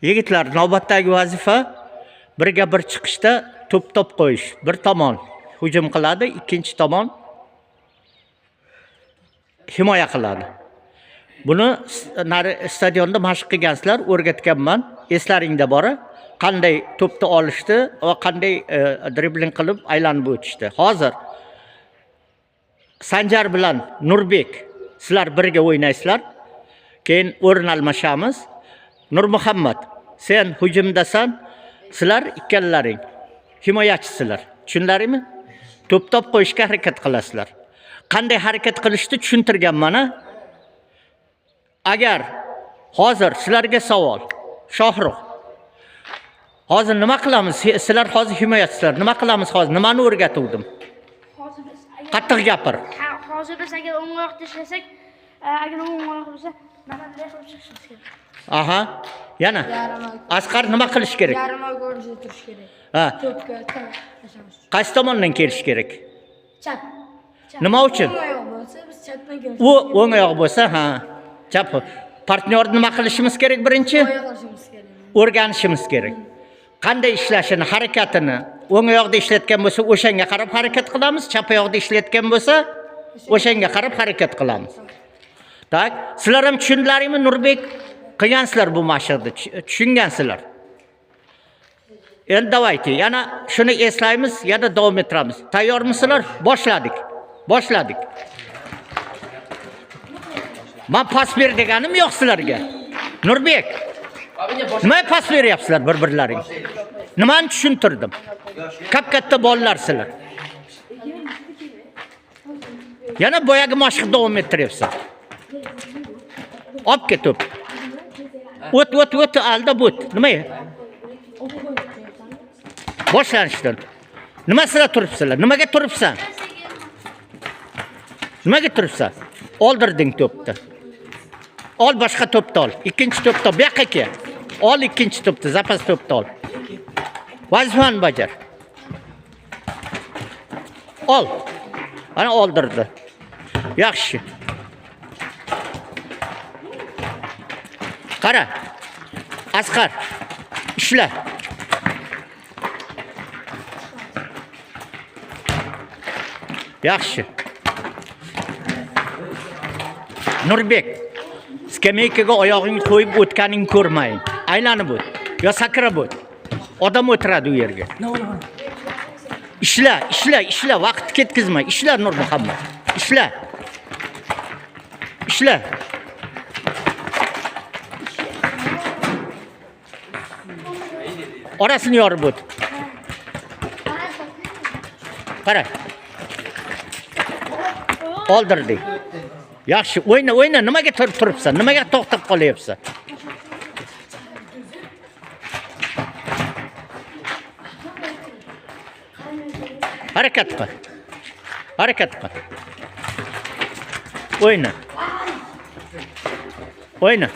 Yigitlar, navbatdagi vazifa birga bir chiqishda to'p qo'yish. Bir tomon hujum qiladi, ikkinchi tomon himoya qiladi. Buni stadionda mashq qilgansizlar, o'rgatganman. Eslaringda bora, qanday to'pni olishdi va qanday dribling qilib aylanib o'tishdi. Hozir Sanjar bilan Nurbek sizlar birga o'ynaysizlar. Keyin o'rin almashamiz. Nurmuhammad, sen hujumdasan, sizlar ikkalaring himoyachisizlar. Tushunlaringmi? To'p qo'yishga harakat qilasizlar. Qanday harakat qilishni tushuntirganman. Agar hozir sizlarga savol, Shohruh. Hozir nima qilamiz? Sizlar hozir himoyachisizlar. Nima qilamiz hozir? Nimani o'rgatuvdim? Qattiq gapir. Hozir biz agar o'ng-oyoq tashlasak, agar o'ng-oyoq bo'lsa, mana bunday qilib chiqishimiz kerak. Aha. Yana. Asqar nima qilish kerak? Yarim oy ko'rishga turish kerak. Ha. To'pga tashlamiz. Qaysi tomondan kelish kerak? Chap. Nima uchun? O'ng oyoq bo'lsa, biz chapdan kelamiz. U o'ng oyoq bo'lsa, ha. Chap. Partnyorni nima qilishimiz kerak birinchi? Oyoq qilishimiz kerak. O'rganishimiz kerak. Qanday ishlashini, harakatini o'ng oyoqda ishlatgan bo'lsa, o'shanga qarab harakat qilamiz. Chap oyoqda ishlatgan bo'lsa, o'shanga qarab harakat qilamiz. Tak, sizlar ham tushundilaringmi? Nurbek qilgansizlar bu mashqni, tushungansizlar. Endi davayki, yana shuni eslaymiz, yana davom ettiramiz. Tayyormisizlar? Boshladik. Men pas ber deganim yo'q sizlarga. Nurbek, nima pas beryapsizlar bir-birlaring? Nimani tushuntirdim? Katta bolalar sizlar. Yana boyagi mashqni davom ettiryapsiz. Olib ket to'p. O't, aldab o't. Nima? Boshlanishdan. Nima sizlar turibsizlar? Nimaga turibsan? Nimaga turibsan? Oldirding to'pni. Ol boshqa to'pni ol. Ikkinchi to'pni bu yoqqa kel. Ol ikkinchi to'pni, zapas to'pni ol. Vazifani bajar. Ol. Ana oldirdi. Yaxshi. Qara. Asqar. Ishla. Yaxshi. Nurbek, skameykaga oyog'ingni qo'yib o'tganingni ko'rmaying. Aylanib o't. Yo sakrab o't. Odam o'tiradi u yerga. Ishla, vaqt ketkizma. Ishla Nurmuhammad. Ishla. Orasini yorib o't. Qara. Oldirdik. Yaxshi, o'yna, nimaga turibsan? Nimaga to'xtab qolyapsan? Harakat qil. O'yna.